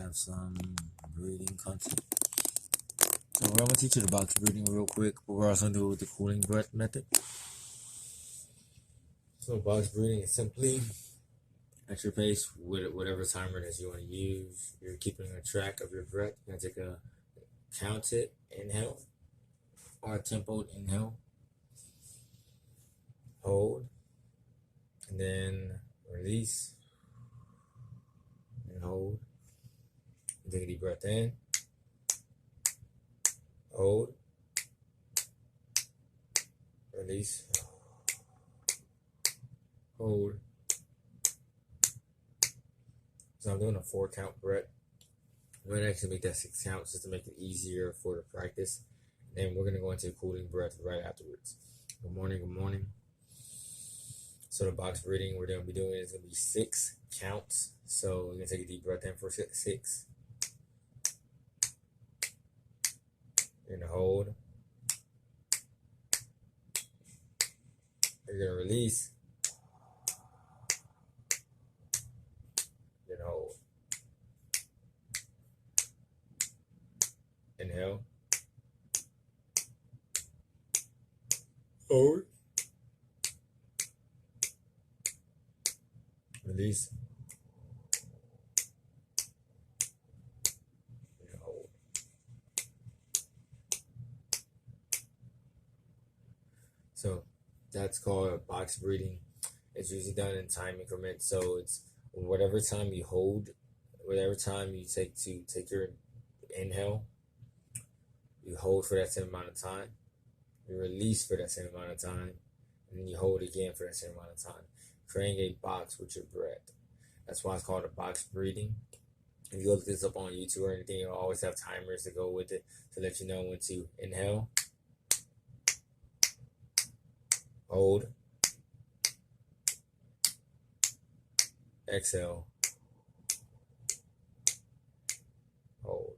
have some breathing content. So we're gonna teach you the box breathing real quick, but we're also gonna do it with the cooling breath method. So box breathing is simply at your pace with whatever timer that you want to use. You're keeping a track of your breath. You're gonna take a counted inhale or a tempoed inhale, hold, and then release and hold. And take a deep breath in, hold, release, hold. So I'm doing a 4-count breath. I'm going to actually make that 6 counts just to make it easier for the practice. And then we're going to go into cooling breath right afterwards. Good morning, good morning. So the box breathing we're going to be doing is going to be 6 counts. So we're going to take a deep breath in for 6. You're going to hold. You're going to release. Then hold. Inhale. Hold. Release. And hold. So that's called box breathing. It's usually done in time increments. So it's whatever time you hold, whatever time you take your inhale, you hold for that same amount of time, you release for that same amount of time, and then you hold again for that same amount of time, creating a box with your breath. That's why it's called a box breathing. If you look this up on YouTube or anything, you'll always have timers to go with it to let you know when to inhale, hold, exhale, hold.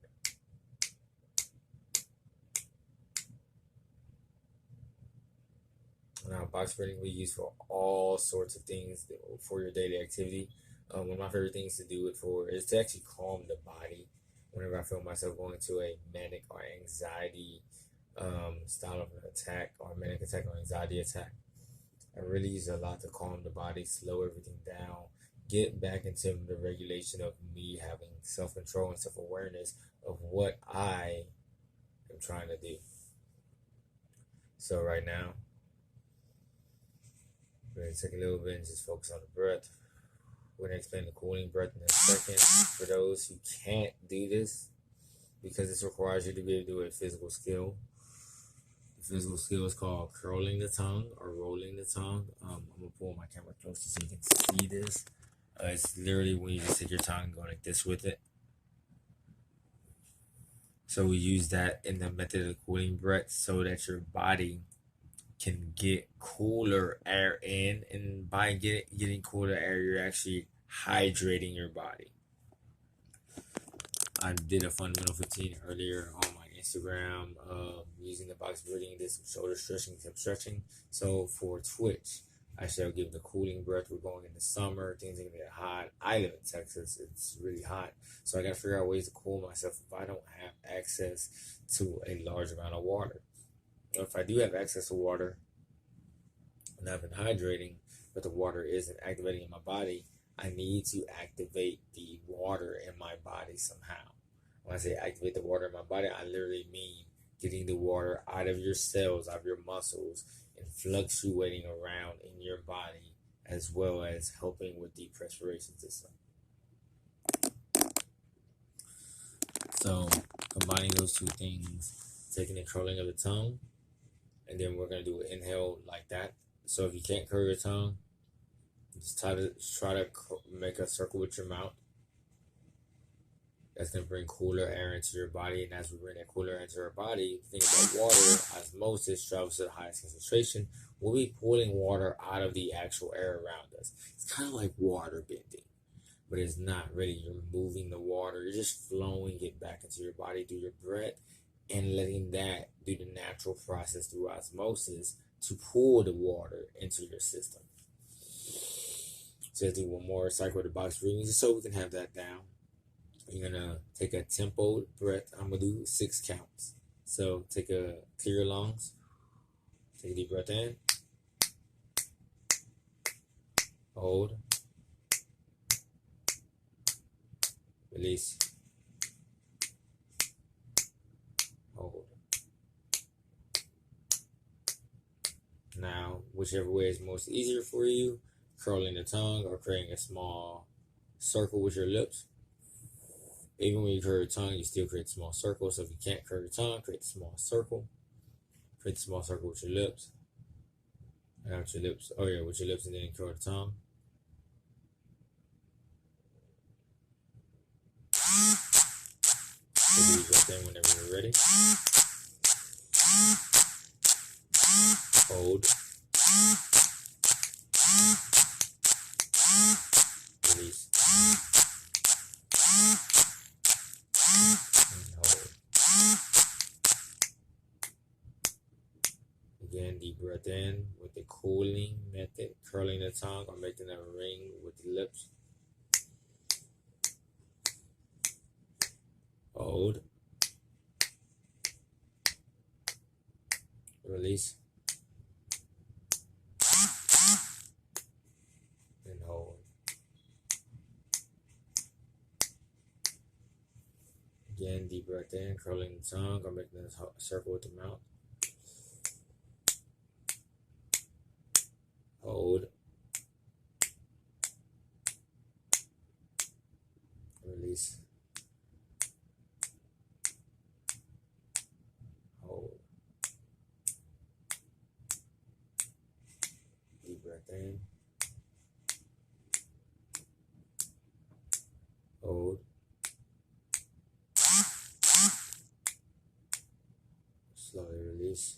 Now, box breathing we use for all sorts of things for your daily activity. One of my favorite things to do it for is to actually calm the body. Whenever I feel myself going to a manic or anxiety style of an attack, or manic attack or anxiety attack, I really use a lot to calm the body, slow everything down, get back into the regulation of me having self-control and self-awareness of what I am trying to do. So right now, we're going to take a little bit and just focus on the breath. We're going to explain the cooling breath in a second. For those who can't do this, because this requires you to be able to do a physical skill. The physical skill is called curling the tongue or rolling the tongue. I'm going to pull my camera closer so you can see this. It's literally when you just take your tongue and go like this with it. So we use that in the method of cooling breath so that your body can get cooler air in, and by getting cooler air, you're actually hydrating your body. I did a fundamental 15 earlier on my Instagram using the box breathing, did some shoulder stretching, hip stretching. So for Twitch, I shall give the cooling breath. We're going into summer, things are gonna get hot. I live in Texas, it's really hot, so I gotta figure out ways to cool myself if I don't have access to a large amount of water. If I do have access to water and I've been hydrating, but the water isn't activating in my body, I need to activate the water in my body somehow. When I say activate the water in my body, I literally mean getting the water out of your cells, out of your muscles, and fluctuating around in your body, as well as helping with the perspiration system. So combining those two things, taking the curling of the tongue, and then we're going to do an inhale like that. So if you can't curl your tongue, just try to make a circle with your mouth. That's going to bring cooler air into your body, and as we bring that cooler air into our body, think about water. Osmosis travels to the highest concentration. We'll be pulling water out of the actual air around us. It's kind of like water bending, but it's not really. You're moving the water. You're just flowing it back into your body through your breath and letting that do the natural process through osmosis to pull the water into your system. So let's do one more cycle with the box breathing just so we can have that down. You're gonna take a tempo breath. I'm gonna do 6 counts. So clear your lungs. Take a deep breath in. Hold. Release. Hold. Now, whichever way is most easier for you, curling the tongue or creating a small circle with your lips. Even when you curl your tongue, you still create a small circle. So if you can't curl your tongue, create a small circle. Create a small circle with your lips. And with your lips. Oh yeah, with your lips, and then curl the tongue. So do right there whenever you're ready. Hold. Release. And hold. Again, deep breath in with the cooling method, curling the tongue or making a ring with the lips. Hold. Release. And hold. Again, deep breath in, curling the tongue or making a circle with the mouth. Hold. Release. Hold. Deep breath in. Hold. Slowly release.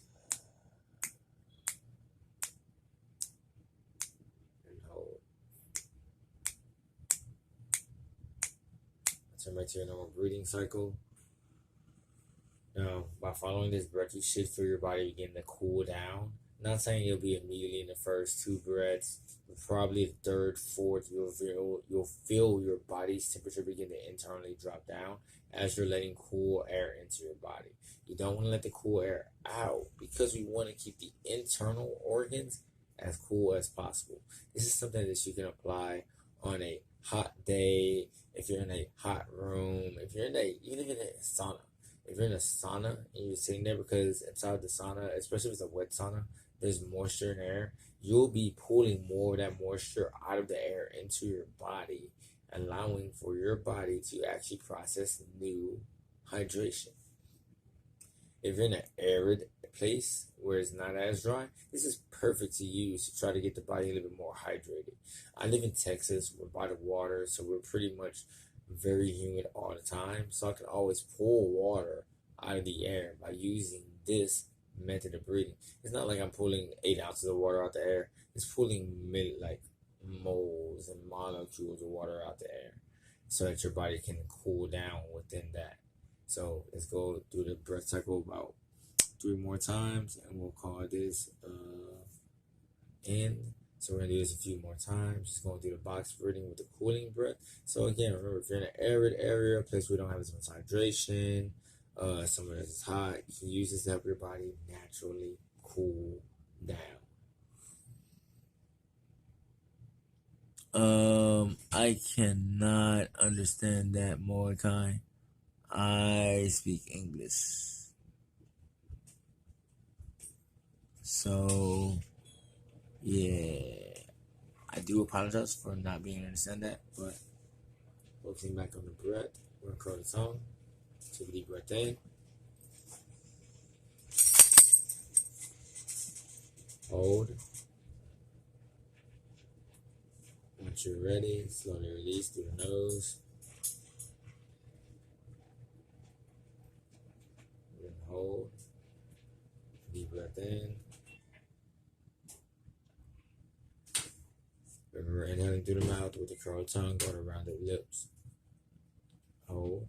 And hold. Turn back to your normal breathing cycle. Now, by following this breath, you should feel your body begin to cool down. Not saying it'll be immediately in the first 2 breaths, but probably the third, fourth, you'll feel your body's temperature begin to internally drop down as you're letting cool air into your body. You don't want to let the cool air out because we want to keep the internal organs as cool as possible. This is something that you can apply on a hot day, if you're in a hot room, if you're even in a sauna. If you're in a sauna and you're sitting there, because inside the sauna, especially if it's a wet sauna, there's moisture in the air, you'll be pulling more of that moisture out of the air into your body, allowing for your body to actually process new hydration. If you're in an arid place where it's not as dry, this is perfect to use to try to get the body a little bit more hydrated. I live in Texas, we're by the water, so we're pretty much very humid all the time, so I can always pull water out of the air by using this method of breathing. It's not like I'm pulling 8 ounces of water out the air. It's pulling like moles and molecules of water out the air so that your body can cool down within that. So let's go through the breath cycle about 3 more times, and we'll call this end. So we're going to do this a few more times, just going through the box breathing with the cooling breath. So again, remember, if you're in an arid area, a place where we don't have as much hydration, somewhere that's hot, you can use this to help your body naturally cool down. I cannot understand that, Mordecai. I speak English. So, yeah. I do apologize for not being able to understand that, but focusing back on the breath, we're going to curl the tongue. Take a deep breath in. Hold. Once you're ready, slowly release through the nose. Then hold. Deep breath in. Remember, inhaling through the mouth with the curled tongue going around the lips. Hold.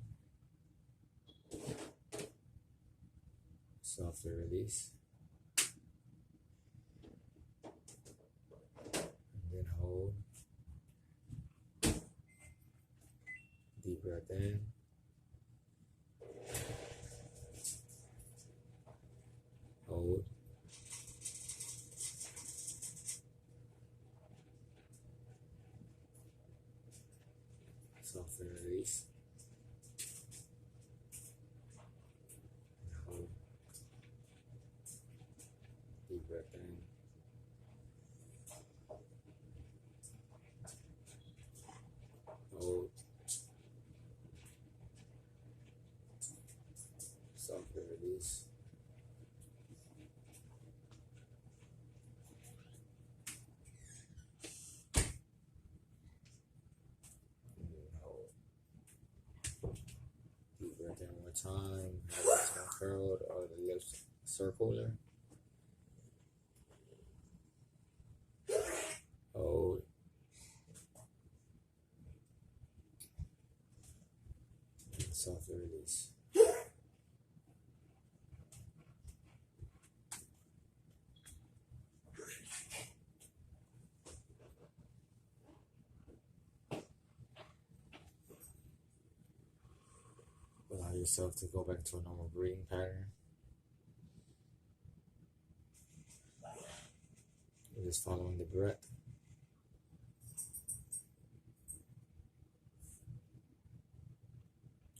Softly release. And then hold. Deep Deep breath in. Hold. Soften and release. Hold. Deep breath in. Hold. Soften and release. Deep breath in one more time. Have the tongue curled or the lips circular. Hold. And softly release. Allow yourself to go back to a normal breathing pattern. You're just following the breath.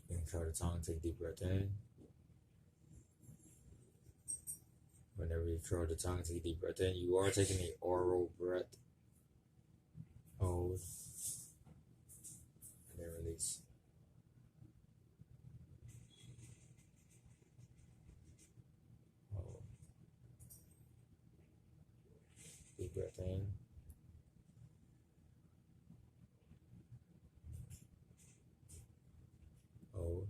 Control the tongue, take a deep breath in. Whenever you control the tongue, take a deep breath in. You are taking an oral breath. Hold. And then release. Hold. Deep breath in. Hold.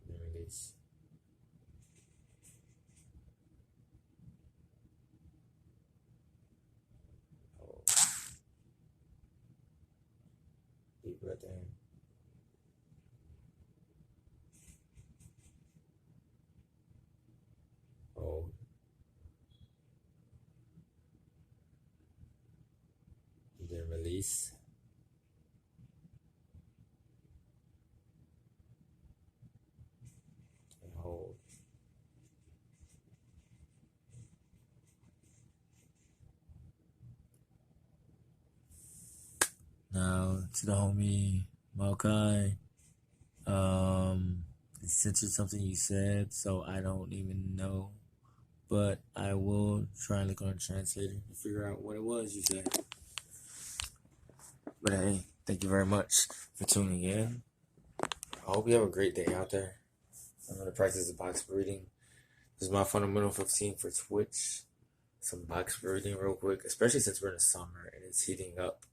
And then release. Hold. Deep breath in. Hold. And then release. And hold. Now to the homie Maokai. It's censored something you said, so I don't even know. But I will try and look on a translator to figure out what it was you said. But hey, thank you very much for tuning in. I hope you have a great day out there. I'm going to practice the box breathing. This is my fundamental 15 for Twitch. Some box breathing real quick, especially since we're in the summer and it's heating up.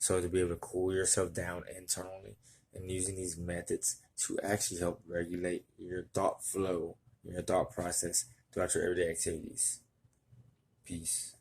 So to be able to cool yourself down internally and using these methods to actually help regulate your thought flow, your thought process throughout your everyday activities. Peace.